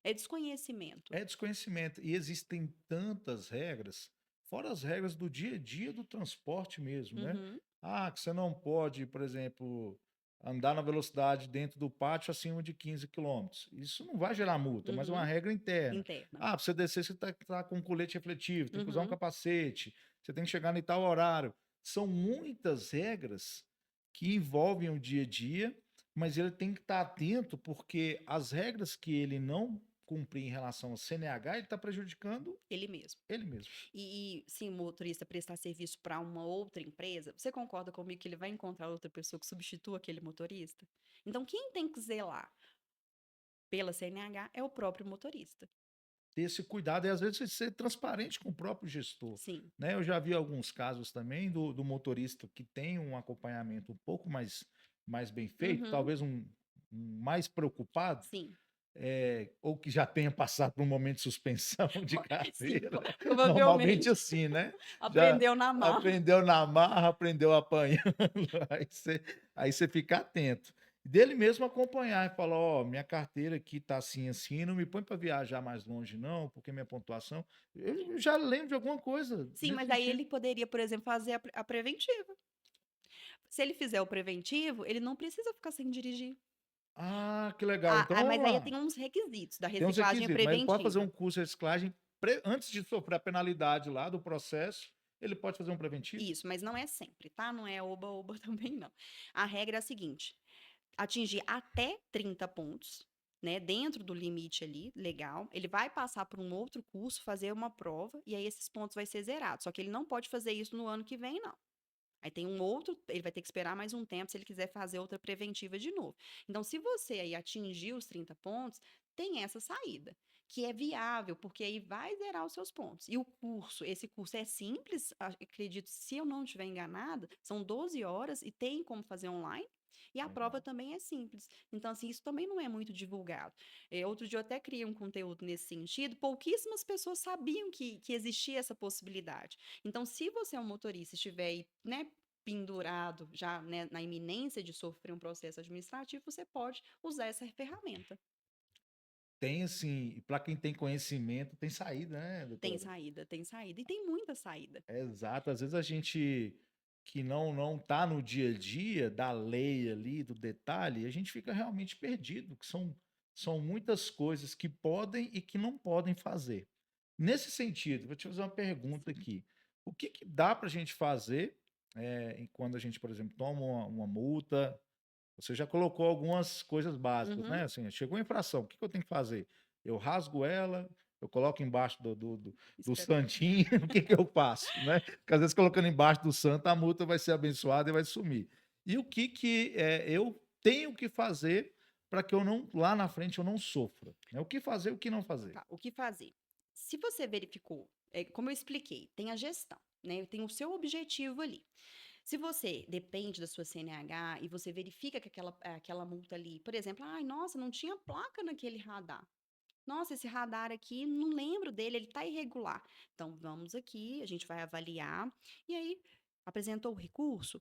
É desconhecimento. É desconhecimento. E existem tantas regras, fora as regras do dia a dia do transporte mesmo, né? Uhum, Ah, que você não pode, por exemplo, andar na velocidade dentro do pátio acima de 15 quilômetros. Isso não vai gerar multa, mas é uma uhum. regra interna. Interna. Ah, para você descer, você tem que estar com um colete refletivo, tem que usar um Uhum. capacete, você tem que chegar em tal horário. São muitas regras que envolvem o dia a dia, mas ele tem que estar atento porque as regras que ele não cumprir em relação ao CNH, ele está prejudicando Ele mesmo. ele mesmo. E se o motorista prestar serviço para uma outra empresa, você concorda comigo que ele vai encontrar outra pessoa que substitua aquele motorista? Então, quem tem que zelar pela CNH é o próprio motorista. Ter esse cuidado e às vezes ser transparente com o próprio gestor. Sim. Né? Eu já vi alguns casos também do motorista que tem um acompanhamento um pouco mais bem feito, Uhum. talvez um mais preocupado, Sim. ou que já tenha passado por um momento de suspensão de Sim, carteira, normalmente provavelmente assim, né? Já aprendeu na marra. aprendeu na marra, aprendeu apanhando, aí você fica atento. Dele mesmo acompanhar e falar, ó, minha carteira aqui tá assim, assim, não me põe para viajar mais longe não, porque minha pontuação eu já lembro de alguma coisa Sim, nesse mas aí sentido. ele poderia, por exemplo, fazer a preventiva. Se ele fizer o preventivo, ele não precisa ficar sem dirigir. Ah, que legal, então vamos Mas aí tem lá. uns requisitos da Tem uns reciclagem requisitos, mas ele pode fazer preventiva. um curso de reciclagem antes de sofrer a penalidade lá do processo, ele pode fazer um preventivo? Isso, mas não é sempre, tá? Não é oba-oba também, não. A regra é a seguinte: atingir até 30 pontos, né? Dentro do limite ali, legal. Ele vai passar por um outro curso, fazer uma prova, e aí esses pontos vai ser zerados. Só que ele não pode fazer isso no ano que vem, não. Aí tem um outro, ele vai ter que esperar mais um tempo se ele quiser fazer outra preventiva de novo. Então, se você aí atingir os 30 pontos, tem essa saída, que é viável, porque aí vai zerar os seus pontos. E o curso, esse curso é simples, acredito, se eu não estiver enganada, são 12 horas e tem como fazer online. E a prova Legal. também é simples. Então, assim, isso também não é muito divulgado. Outro dia eu até criei um conteúdo nesse sentido, pouquíssimas pessoas sabiam que existia essa possibilidade. Então, se você é um motorista e estiver aí, né, pendurado já, né, na iminência de sofrer um processo administrativo, você pode usar essa ferramenta. Tem assim, para quem tem conhecimento, tem saída, né, Tem doutora? saída, tem saída. E tem muita saída. Exato, às vezes a gente que não tá no dia a dia da lei ali, do detalhe, a gente fica realmente perdido, que são muitas coisas que podem e que não podem fazer. Nesse sentido, vou te fazer uma pergunta aqui. O que que dá para a gente fazer, quando a gente, por exemplo, toma uma multa? Você já colocou algumas coisas básicas, Uhum. né? Assim, chegou a infração, o que que eu tenho que fazer? Eu rasgo ela, eu coloco embaixo do Espera. santinho, o que que eu faço, né? Porque às vezes colocando embaixo do santo, a multa vai ser abençoada e vai sumir. E o que que eu tenho que fazer para que eu não, lá na frente, eu não sofra? Né? O que fazer e o que não fazer? Tá, o que fazer? Se você verificou, como eu expliquei, tem a gestão, né? Tem o seu objetivo ali. Se você depende da sua CNH e você verifica que aquela multa ali, por exemplo, ai, nossa, não tinha placa naquele radar. Nossa, esse radar aqui, não lembro dele, ele está irregular. Então, vamos aqui, a gente vai avaliar. E aí, apresentou o recurso?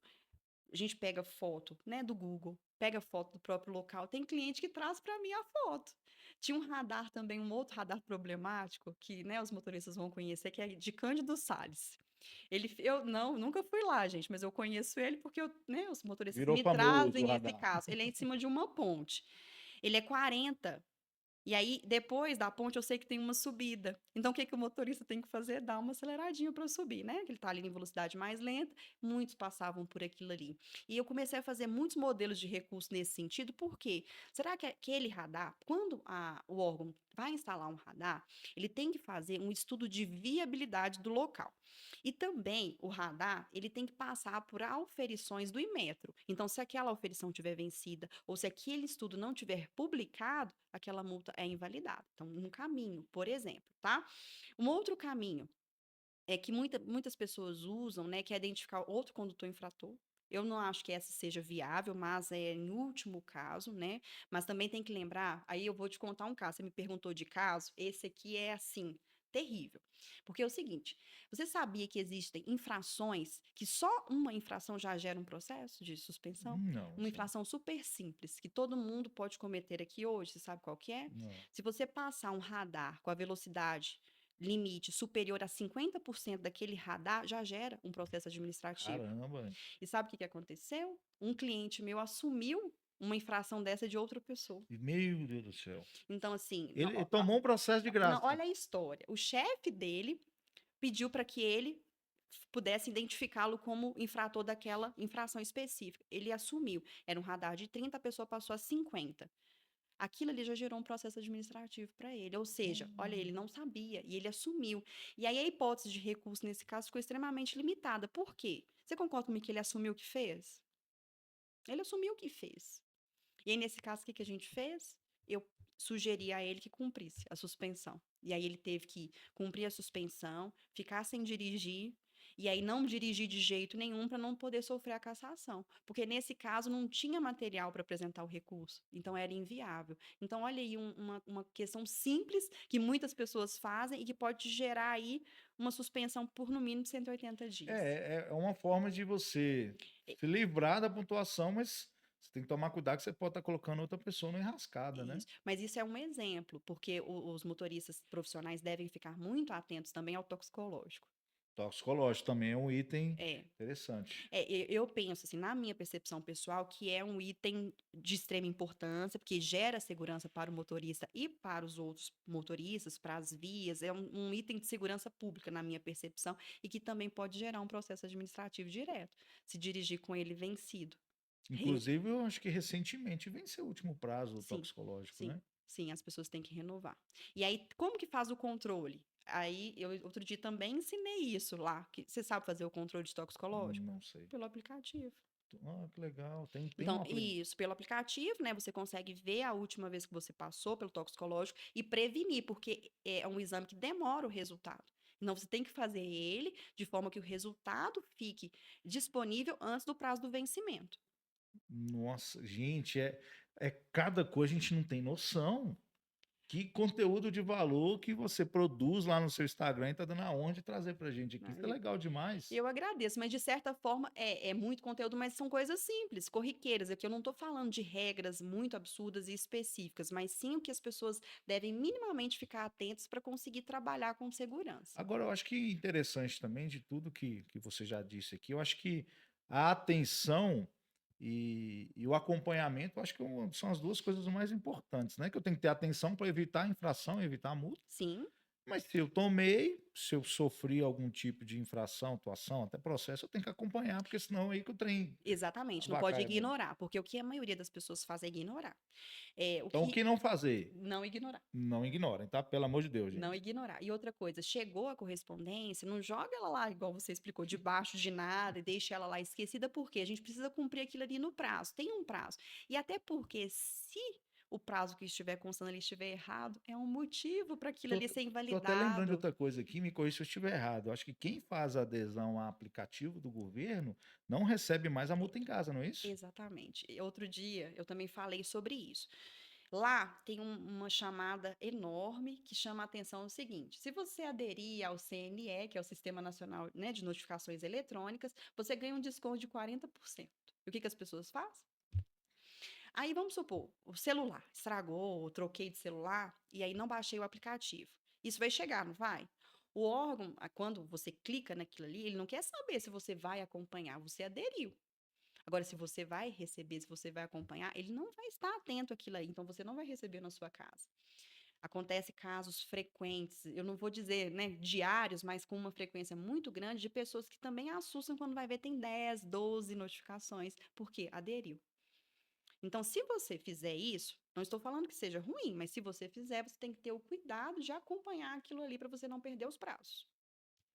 a gente pega foto, né, do Google, pega foto do próprio local, tem cliente que traz para mim a foto. Tinha um radar também, um outro radar problemático que, né, os motoristas vão conhecer, que é de Cândido Sales. Eu não, nunca fui lá, gente, mas eu conheço ele porque né, os motoristas Virou me famoso o trazem esse radar. caso. Ele é em cima de uma ponte. Ele é 40. E aí, depois da ponte, eu sei que tem uma subida. Então, o que que o motorista tem que fazer? Dar uma aceleradinha para subir, né? Que ele tá ali em velocidade mais lenta. Muitos passavam por aquilo ali. E eu comecei a fazer muitos modelos de recurso nesse sentido, por quê? Será que aquele radar, quando o órgão vai instalar um radar, ele tem que fazer um estudo de viabilidade do local. E também o radar, ele tem que passar por auferições do Inmetro. Então, se aquela auferição tiver vencida ou se aquele estudo não tiver publicado, aquela multa é invalidada. Então, um caminho, por exemplo, tá? Um outro caminho é que muitas pessoas usam, né, que é identificar outro condutor infrator. Eu não acho que essa seja viável, mas é em último caso, né? Mas também tem que lembrar, aí eu vou te contar um caso. Você me perguntou de caso, esse aqui é assim, terrível. Porque é o seguinte, você sabia que existem infrações que só uma infração já gera um processo de suspensão? Não, Uma sei. infração super simples, que todo mundo pode cometer aqui hoje, você sabe qual que é? Não. Se você passar um radar com a velocidade limite superior a 50% daquele radar, já gera um processo administrativo. Caramba. E sabe o que que aconteceu? Um cliente meu assumiu uma infração dessa de outra pessoa. Meu Deus do céu. Então, assim, Ele tomou um processo de não, graça. olha a história. O chefe dele pediu para que ele pudesse identificá-lo como infrator daquela infração específica. Ele assumiu. Era um radar de 30, a pessoa passou a 50. Aquilo ali já gerou um processo administrativo para ele. Ou seja, olha, ele não sabia e ele assumiu. E aí a hipótese de recurso nesse caso ficou extremamente limitada. Por quê? Você concorda comigo que ele assumiu o que fez? Ele assumiu o que fez. E aí, nesse caso, o que que a gente fez? Eu sugeri a ele que cumprisse a suspensão. E aí ele teve que cumprir a suspensão, ficar sem dirigir, e aí não dirigir de jeito nenhum para não poder sofrer a cassação. Porque nesse caso não tinha material para apresentar o recurso, então era inviável. Então, olha aí uma questão simples que muitas pessoas fazem e que pode gerar aí uma suspensão por no mínimo 180 dias. É uma forma de você se livrar da pontuação, mas você tem que tomar cuidado que você pode estar colocando outra pessoa na enrascada, né? Isso. Mas isso é um exemplo, porque os motoristas profissionais devem ficar muito atentos também ao toxicológico. Toxicológico também é um item É, interessante. eu penso assim, na minha percepção pessoal, que é um item de extrema importância, porque gera segurança para o motorista e para os outros motoristas, para as vias, é um item de segurança pública, na minha percepção, e que também pode gerar um processo administrativo direto, se dirigir com ele vencido. Inclusive, eu acho que recentemente venceu o último prazo do Sim, toxicológico, sim, né? sim, as pessoas têm que renovar. E aí, como que faz o controle? Aí, eu outro dia também ensinei isso lá, que você sabe fazer o controle de toxicológico? Não sei. Pelo aplicativo. Ah, que legal. Tem Então, uma. isso, pelo aplicativo, né, você consegue ver a última vez que você passou pelo toxicológico e prevenir, porque é um exame que demora o resultado. Então, você tem que fazer ele de forma que o resultado fique disponível antes do prazo do vencimento. Nossa, gente, é cada coisa a gente não tem noção. Que conteúdo de valor que você produz lá no seu Instagram e tá dando aonde de trazer pra gente aqui. Isso é Né? legal demais. Eu agradeço, mas de certa forma é muito conteúdo, mas são coisas simples, corriqueiras. Aqui eu não estou falando de regras muito absurdas e específicas, mas sim o que as pessoas devem minimamente ficar atentas para conseguir trabalhar com segurança. Agora, eu acho que interessante também de tudo que você já disse aqui, eu acho que a atenção e o acompanhamento, eu acho que são as duas coisas mais importantes, né? Que eu tenho que ter atenção para evitar a infração, evitar a multa. Sim, Mas se eu tomei, se eu sofri algum tipo de infração, atuação, até processo, eu tenho que acompanhar, porque senão é aí que o trem exatamente. Não pode avacalha mesmo. ignorar, porque o que a maioria das pessoas faz é ignorar. É, o Então, o que que não fazer? não ignorar. Não ignorem, tá? Pelo amor de Deus, Não gente. ignorar. E outra coisa, chegou a correspondência, não joga ela lá, igual você explicou, debaixo de nada e deixa ela lá esquecida, porque a gente precisa cumprir aquilo ali no prazo. Tem um prazo. E até porque, se o prazo que estiver constando ali estiver errado, é um motivo para aquilo Tô, ali ser tô até lembrando de invalidado. outra coisa aqui, me corrija se eu estiver errado. Eu acho que quem faz adesão a aplicativo do governo não recebe mais a multa em casa, não é isso? Exatamente. E outro dia eu também falei sobre isso. Lá tem uma chamada enorme que chama a atenção o seguinte: se você aderir ao CNE, que é o Sistema Nacional, né, de Notificações Eletrônicas, você ganha um desconto de 40%. E o que que as pessoas fazem? Aí vamos supor, o celular estragou, eu troquei de celular e aí não baixei o aplicativo. Isso vai chegar, não vai? O órgão, quando você clica naquilo ali, ele não quer saber se você vai acompanhar, você aderiu. Agora, se você vai receber, se você vai acompanhar, ele não vai estar atento àquilo aí, então você não vai receber na sua casa. Acontece casos frequentes, eu não vou dizer, né, diários, mas com uma frequência muito grande de pessoas que também assustam quando vai ver tem 10, 12 notificações, porque aderiu. Então, se você fizer isso, não estou falando que seja ruim, mas se você fizer, você tem que ter o cuidado de acompanhar aquilo ali para você não perder os prazos.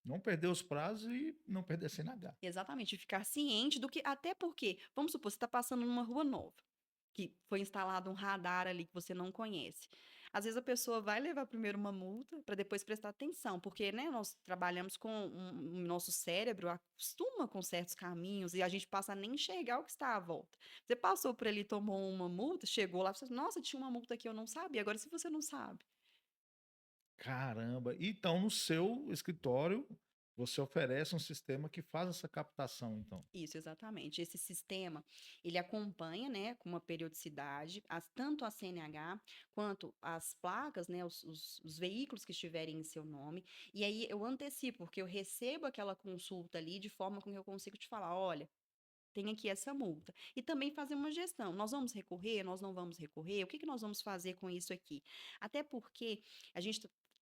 Não perder os prazos e não perder a CNH. Exatamente, ficar ciente do que, até porque, vamos supor, você está passando numa rua nova, que foi instalado um radar ali que você não conhece. Às vezes a pessoa vai levar primeiro uma multa para depois prestar atenção, porque, né, nós trabalhamos com o nosso cérebro acostuma com certos caminhos e a gente passa a nem enxergar o que está à volta. Você passou por ali, tomou uma multa, chegou lá, você, nossa, tinha uma multa que eu não sabia. Agora, se você não sabe, Caramba! Então, no seu escritório, você oferece um sistema que faz essa captação, então. isso, exatamente. Esse sistema, ele acompanha, né, com uma periodicidade, tanto a CNH quanto as placas, né, os veículos que estiverem em seu nome. E aí eu antecipo, porque eu recebo aquela consulta ali de forma com que eu consigo te falar, olha, tem aqui essa multa. E também fazer uma gestão. Nós vamos recorrer? Nós não vamos recorrer? O que que nós vamos fazer com isso aqui? Até porque a gente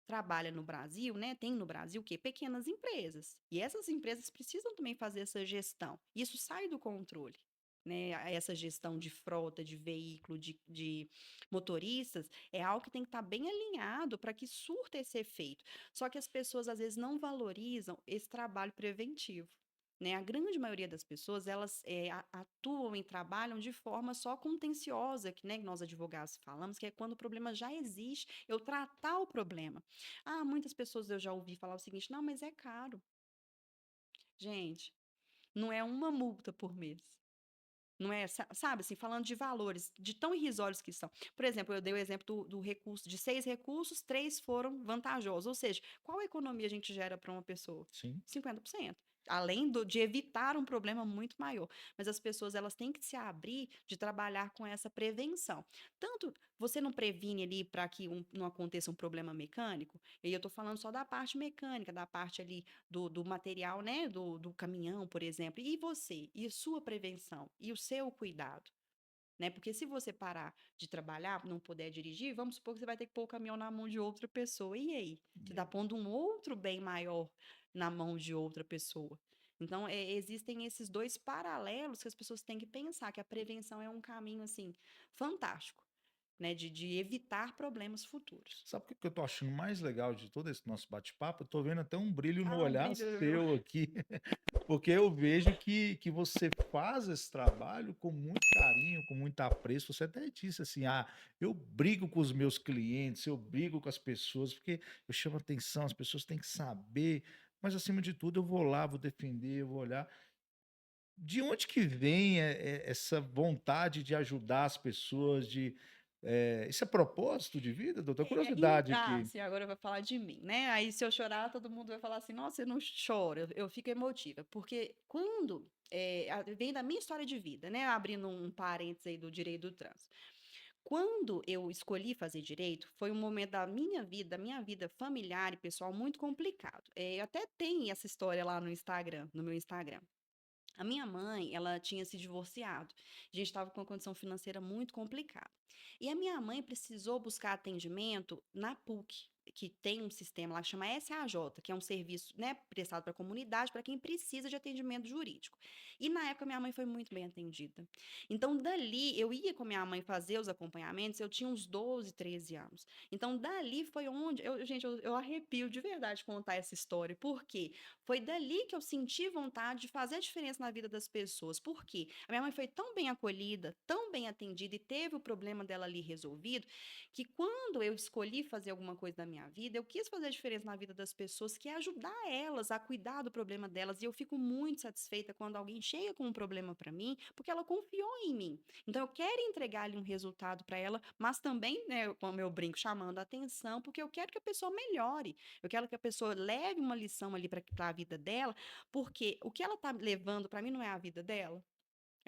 trabalha no Brasil, né? Tem no Brasil o quê? Pequenas empresas. E essas empresas precisam também fazer essa gestão. Isso sai do controle. Né, essa gestão de frota, de veículo, de motoristas, é algo que tem que estar bem alinhado para que surta esse efeito. Só que as pessoas às vezes não valorizam esse trabalho preventivo. Né? A grande maioria das pessoas, elas atuam e trabalham de forma só contenciosa, que, né, que nós advogados falamos, que é quando o problema já existe, eu tratar o problema. Ah, muitas pessoas eu já ouvi falar o seguinte, não, mas é caro. Gente, não é uma multa por mês. Não é, sabe, assim, falando de valores, de tão irrisórios que são. Por exemplo, eu dei o exemplo do recurso, de 6 recursos, 3 foram vantajosos. Ou seja, qual economia a gente gera para uma pessoa? Sim. 50%. Além de evitar um problema muito maior. Mas as pessoas, elas têm que se abrir de trabalhar com essa prevenção. Tanto você não previne ali para que não aconteça um problema mecânico, e eu estou falando só da parte mecânica, da parte ali do material, né, do caminhão, por exemplo. E você? E sua prevenção? E o seu cuidado? Né? Porque se você parar de trabalhar, não puder dirigir, vamos supor que você vai ter que pôr o caminhão na mão de outra pessoa. E aí? Você está pondo um outro bem maior na mão de outra pessoa. Então, existem esses dois paralelos que as pessoas têm que pensar, que a prevenção é um caminho, assim, fantástico, né? De evitar problemas futuros. Sabe o que eu tô achando mais legal de todo esse nosso bate-papo? Eu tô vendo até um brilho no Ah, um olhar brilho no meu. seu aqui, porque eu vejo que você faz esse trabalho com muito carinho, com muito apreço. Você até disse assim: ah, eu brigo com os meus clientes, eu brigo com as pessoas, porque eu chamo atenção, as pessoas têm que saber, mas acima de tudo eu vou lá, vou defender, eu vou olhar. De onde que vem essa vontade de ajudar as pessoas, isso é propósito de vida, doutor? Curiosidade aqui. Sim, agora vai falar de mim, né? Aí, se eu chorar, todo mundo vai falar assim: nossa, você não chora. Eu fico emotiva, porque quando. Vem da minha história de vida, né? Abrindo um parênteses aí do direito do trânsito. Quando eu escolhi fazer direito, foi um momento da minha vida familiar e pessoal muito complicado. Até tem essa história lá no Instagram, no meu Instagram. A minha mãe, ela tinha se divorciado. A gente estava com uma condição financeira muito complicada. E a minha mãe precisou buscar atendimento na PUC, que tem um sistema lá que chama SAJ, que é um serviço, né, prestado para a comunidade, para quem precisa de atendimento jurídico. E na época minha mãe foi muito bem atendida. Então dali eu ia com minha mãe fazer os acompanhamentos, eu tinha uns 12, 13 anos. Então dali foi onde, gente, eu arrepio de verdade contar essa história, porque foi dali que eu senti vontade de fazer a diferença na vida das pessoas. Por quê? A minha mãe foi tão bem acolhida, tão bem atendida e teve o problema dela ali resolvido, que quando eu escolhi fazer alguma coisa na minha vida, eu quis fazer a diferença na vida das pessoas, que é ajudar elas a cuidar do problema delas. E eu fico muito satisfeita quando alguém chega com um problema para mim, porque ela confiou em mim. Então eu quero entregar ali um resultado para ela, mas também, né, como eu brinco, chamando a atenção, porque eu quero que a pessoa melhore. Eu quero que a pessoa leve uma lição ali para a vida dela, porque o que ela está levando para mim não é a vida dela.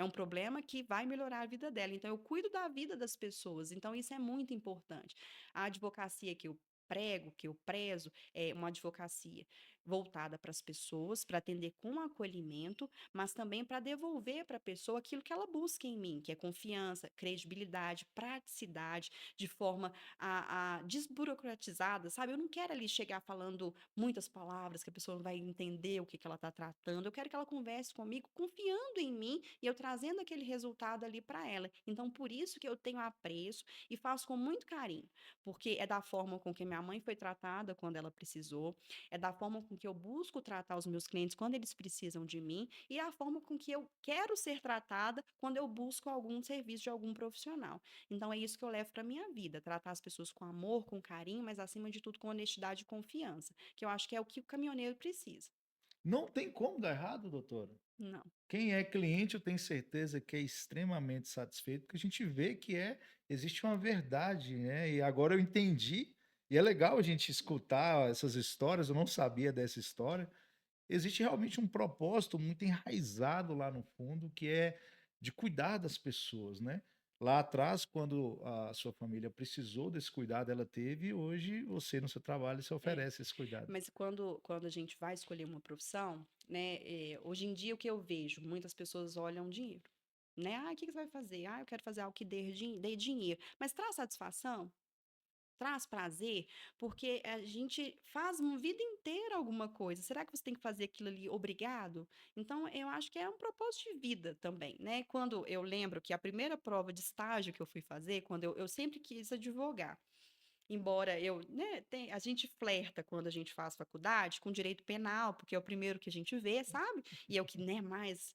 É um problema que vai melhorar a vida dela. Então, eu cuido da vida das pessoas. Então, isso é muito importante. A advocacia que eu prego, que eu prezo, é uma advocacia voltada para as pessoas, para atender com acolhimento, mas também para devolver para a pessoa aquilo que ela busca em mim, que é confiança, credibilidade, praticidade, de forma a desburocratizada, sabe? Eu não quero ali chegar falando muitas palavras que a pessoa não vai entender o que ela está tratando. Eu quero que ela converse comigo confiando em mim e eu trazendo aquele resultado ali para ela. Então, por isso que eu tenho apreço e faço com muito carinho, porque é da forma com que minha mãe foi tratada quando ela precisou, é da forma com que eu busco tratar os meus clientes quando eles precisam de mim e é a forma com que eu quero ser tratada quando eu busco algum serviço de algum profissional. Então, é isso que eu levo para minha vida, tratar as pessoas com amor, com carinho, mas acima de tudo com honestidade e confiança, que eu acho que é o que o caminhoneiro precisa. Não tem como dar errado, doutora. Não. Quem é cliente, eu tenho certeza que é extremamente satisfeito, porque a gente vê que existe uma verdade, né? E agora eu entendi, e é legal a gente escutar essas histórias, eu não sabia dessa história. Existe realmente um propósito muito enraizado lá no fundo, que é de cuidar das pessoas, né? Lá atrás, quando a sua família precisou desse cuidado, ela teve, e hoje você, no seu trabalho, se É. oferece esse cuidado. Mas quando a gente vai escolher uma profissão, né, hoje em dia o que eu vejo, muitas pessoas olham dinheiro, né? Ah, o que que você vai fazer? Ah, eu quero fazer algo que dê dinheiro. Mas traz satisfação? Traz prazer? Porque a gente faz uma vida inteira alguma coisa. Será que você tem que fazer aquilo ali obrigado? Então, eu acho que é um propósito de vida também, né? Quando eu lembro que a primeira prova de estágio que eu fui fazer, quando eu sempre quis advogar. Embora eu, né, a gente flerta quando a gente faz faculdade com direito penal, porque é o primeiro que a gente vê, sabe? E é o que, né, mais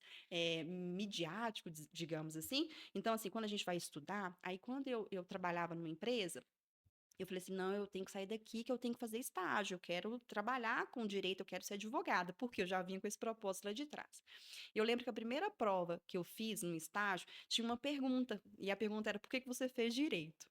midiático, digamos assim. Então, assim, quando a gente vai estudar, aí quando eu trabalhava numa empresa, eu falei assim, não, eu tenho que sair daqui, que eu tenho que fazer estágio, eu quero trabalhar com direito, eu quero ser advogada, porque eu já vinha com esse propósito lá de trás. Eu lembro que a primeira prova que eu fiz no estágio tinha uma pergunta, e a pergunta era, por que que você fez direito?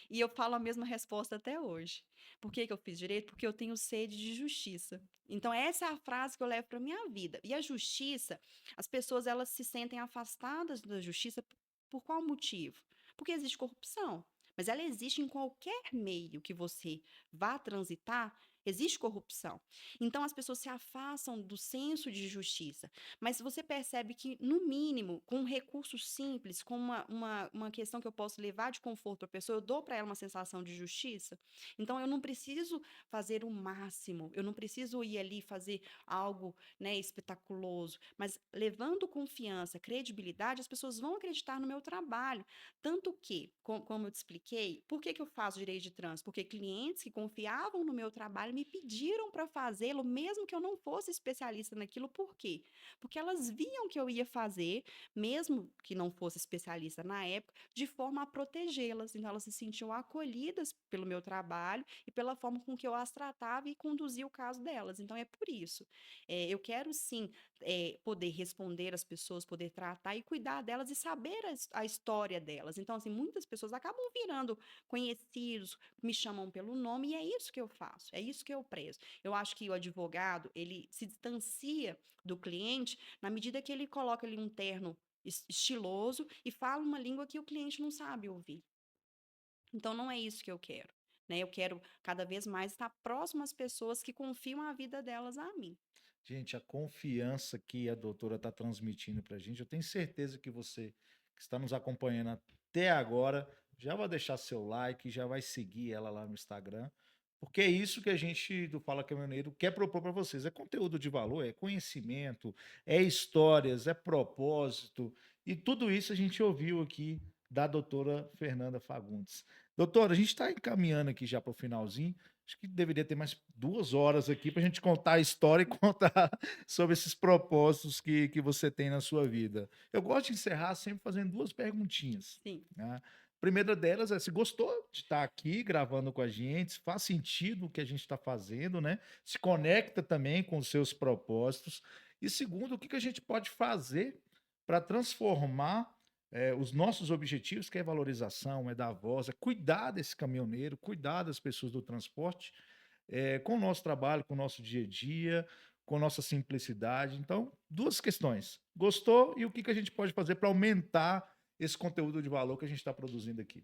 E eu falo a mesma resposta até hoje. Por que que eu fiz direito? Porque eu tenho sede de justiça. Então, essa é a frase que eu levo para minha vida. E a justiça, as pessoas elas se sentem afastadas da justiça por qual motivo? Porque existe corrupção. Mas ela existe em qualquer meio que você vá transitar, existe corrupção. Então, as pessoas se afastam do senso de justiça. Mas você percebe que, no mínimo, com um recurso simples, com uma questão que eu posso levar de conforto para a pessoa, eu dou para ela uma sensação de justiça. Então, eu não preciso fazer o máximo, eu não preciso ir ali fazer algo, né, espetaculoso, mas levando confiança, credibilidade, as pessoas vão acreditar no meu trabalho. Tanto que, como eu te expliquei, por que que eu faço direito de trânsito? Porque clientes que confiavam no meu trabalho me pediram para fazê-lo, mesmo que eu não fosse especialista naquilo. Por quê? Porque elas viam que eu ia fazer, mesmo que não fosse especialista na época, de forma a protegê-las. Então, elas se sentiam acolhidas pelo meu trabalho e pela forma com que eu as tratava e conduzia o caso delas. Então, é por isso. Eu quero sim poder responder às pessoas, poder tratar e cuidar delas e saber a história delas. Então, assim, muitas pessoas acabam virando conhecidos, me chamam pelo nome, e é isso que eu faço, é isso que eu prezo. Eu acho que o advogado, ele se distancia do cliente na medida que ele coloca ali um terno estiloso e fala uma língua que o cliente não sabe ouvir. Então, não é isso que eu quero. Né? Eu quero cada vez mais estar próximo às pessoas que confiam a vida delas a mim. Gente, a confiança que a doutora está transmitindo para a gente, eu tenho certeza que você que está nos acompanhando até agora já vai deixar seu like, já vai seguir ela lá no Instagram, porque é isso que a gente do Fala Caminhoneiro quer propor para vocês. É conteúdo de valor, é conhecimento, é histórias, é propósito, e tudo isso a gente ouviu aqui da doutora Fernanda Fagundes. Doutora, a gente está encaminhando aqui já para o finalzinho. Acho que deveria ter mais 2 horas aqui para a gente contar a história e contar sobre esses propósitos que você tem na sua vida. Eu gosto de encerrar sempre fazendo 2 perguntinhas, Sim, né. A primeira delas é se gostou de estar aqui gravando com a gente, se faz sentido o que a gente está fazendo, né, se conecta também com os seus propósitos. E segundo, o que que a gente pode fazer para transformar, os nossos objetivos, que é valorização, é dar voz, é cuidar desse caminhoneiro, cuidar das pessoas do transporte, com o nosso trabalho, com o nosso dia a dia. com nossa simplicidade. Então, duas questões. Gostou e o que que a gente pode fazer para aumentar esse conteúdo de valor que a gente está produzindo aqui?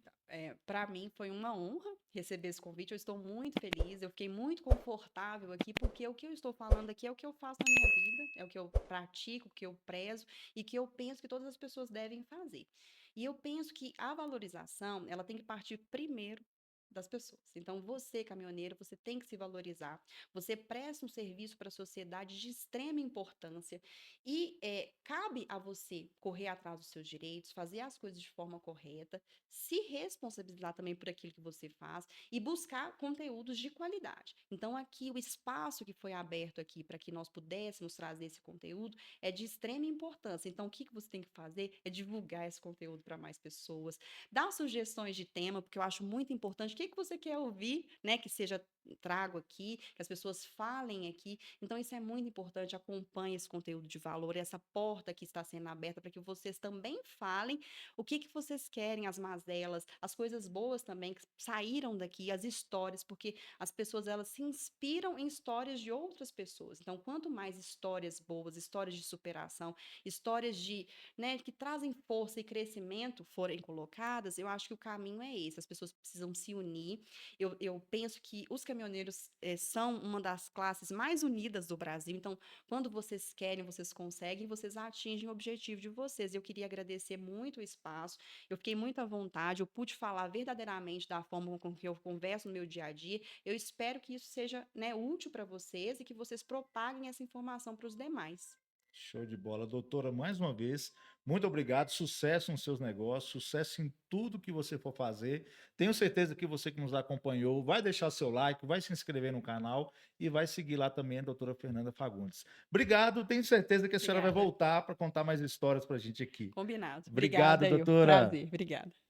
Para mim foi uma honra receber esse convite. Eu estou muito feliz, eu fiquei muito confortável aqui, porque o que eu estou falando aqui é o que eu faço na minha vida, é o que eu pratico, o que eu prezo e que eu penso que todas as pessoas devem fazer. E eu penso que a valorização, ela tem que partir primeiro das pessoas. Então, você, caminhoneiro, você tem que se valorizar. Você presta um serviço para a sociedade de extrema importância e cabe a você correr atrás dos seus direitos, fazer as coisas de forma correta, se responsabilizar também por aquilo que você faz e buscar conteúdos de qualidade. Então, aqui, o espaço que foi aberto aqui para que nós pudéssemos trazer esse conteúdo é de extrema importância. Então, o que você tem que fazer é divulgar esse conteúdo para mais pessoas, dar sugestões de tema, porque eu acho muito importante. O que você quer ouvir, né, que seja trago aqui, que as pessoas falem aqui. Então, isso é muito importante. Acompanhe esse conteúdo de valor, essa porta que está sendo aberta para que vocês também falem o que vocês querem, as mazelas, as coisas boas também que saíram daqui, as histórias, porque as pessoas elas se inspiram em histórias de outras pessoas. Então, quanto mais histórias boas, histórias de superação, histórias de, né, que trazem força e crescimento forem colocadas, eu acho que o caminho é esse. As pessoas precisam se unir. Eu penso que os caminhoneiros são uma das classes mais unidas do Brasil. Então, quando vocês querem, vocês conseguem, vocês atingem o objetivo de vocês. Eu queria agradecer muito o espaço. Eu fiquei muito à vontade. Eu pude falar verdadeiramente da forma com que eu converso no meu dia a dia. Eu espero que isso seja, né, útil para vocês e que vocês propaguem essa informação para os demais. Show de bola. Doutora, mais uma vez, muito obrigado. Sucesso nos seus negócios, sucesso em tudo que você for fazer. Tenho certeza que você que nos acompanhou vai deixar seu like, vai se inscrever no canal e vai seguir lá também a doutora Fernanda Fagundes. Obrigado, tenho certeza que a senhora vai Obrigada. voltar para contar mais histórias para a gente aqui. Combinado. Obrigado, Obrigada, eu. doutora. Prazer. Obrigada.